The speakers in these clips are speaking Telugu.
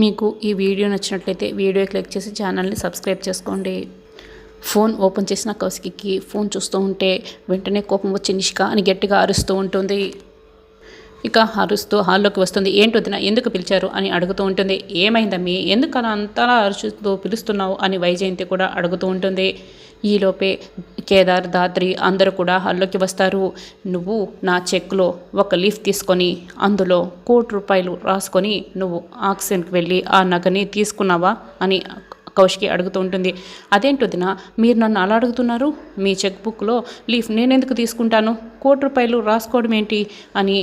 మీకు ఈ వీడియో నచ్చినట్లయితే వీడియో క్లిక్ చేసి ఛానల్ని సబ్స్క్రైబ్ చేసుకోండి. ఫోన్ ఓపెన్ చేసిన కౌశికి ఫోన్ చూస్తూ ఉంటే వెంటనే కోపం వచ్చి నిషిక అని గట్టిగా అరుస్తూ ఉంటుంది. ఇక అరుస్తూ హాల్లోకి వస్తుంది. ఏంటి వదిన ఎందుకు పిలిచారు అని అడుగుతూ ఉంటుంది. ఏమైందమ్మీ ఎందుకు అలా అంతలా అరుచుతూ పిలుస్తున్నావు అని వైజయంతి కూడా అడుగుతూ ఉంటుంది. ఈలోపే కేదార్ దాత్రి అందరూ కూడా హాల్లోకి వస్తారు. నువ్వు నా చెక్లో ఒక లీఫ్ తీసుకొని అందులో ₹1,00,00,000 రాసుకొని నువ్వు ఆక్సిజన్కి వెళ్ళి ఆ నగని తీసుకున్నావా అని కౌశికి అడుగుతూ ఉంటుంది. అదేంటి వదిన మీరు నన్ను అలా అడుగుతున్నారు? మీ చెక్ బుక్లో లీఫ్ నేనెందుకు తీసుకుంటాను? ₹1,00,00,000 రాసుకోవడం ఏంటి అని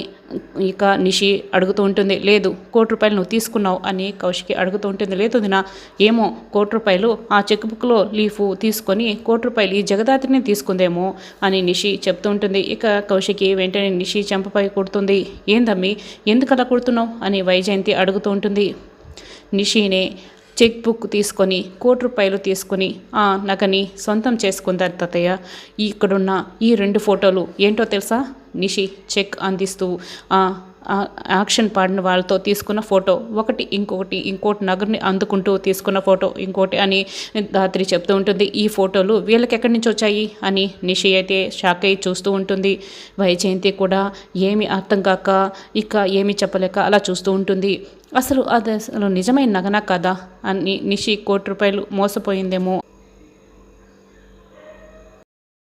ఇక నిషి అడుగుతూ ఉంటుంది. లేదు ₹1,00,00,000 నువ్వు తీసుకున్నావు అని కౌశికి అడుగుతూ ఉంటుంది. లేదు వదిన ఏమో ₹1,00,00,000 ఆ చెక్ బుక్లో లీఫ్ తీసుకొని ₹1,00,00,000 ఈ జగదాత్రిని తీసుకుందేమో అని నిషి చెప్తూ ఉంటుంది. ఇక కౌశికి వెంటనే నిషి చెంపపై కొడుతుంది. ఏందమ్మీ ఎందుకు అలా కొడుతున్నావు అని వైజయంతి అడుగుతూ ఉంటుంది. నిషినే చెక్ బుక్ తీసుకొని ₹1,00,00,000 తీసుకొని ఆ నగని సొంతం చేసుకుందారు తాతయ్య. ఇక్కడున్న ఈ 2 ఫోటోలు ఏంటో తెలుసా? నిషి చెక్ అందిస్తూ యాక్షన్ పాడిన వాళ్ళతో తీసుకున్న ఫోటో ఒకటి, ఇంకోటి నగర్ని అందుకుంటూ తీసుకున్న ఫోటో ఇంకోటి అని దాత్రి చెప్తూ ఉంటుంది. ఈ ఫోటోలు వీళ్ళకి ఎక్కడి నుంచి వచ్చాయి అని నిషి అయితే షాక్ అయ్యి చూస్తూ ఉంటుంది. వైజయంతి కూడా ఏమి అర్థం కాక ఇక ఏమి చెప్పలేక అలా చూస్తూ ఉంటుంది. అసలు నిజమైన నగనా కదా అని నిషి ₹1,00,00,000 మోసపోయిందేమో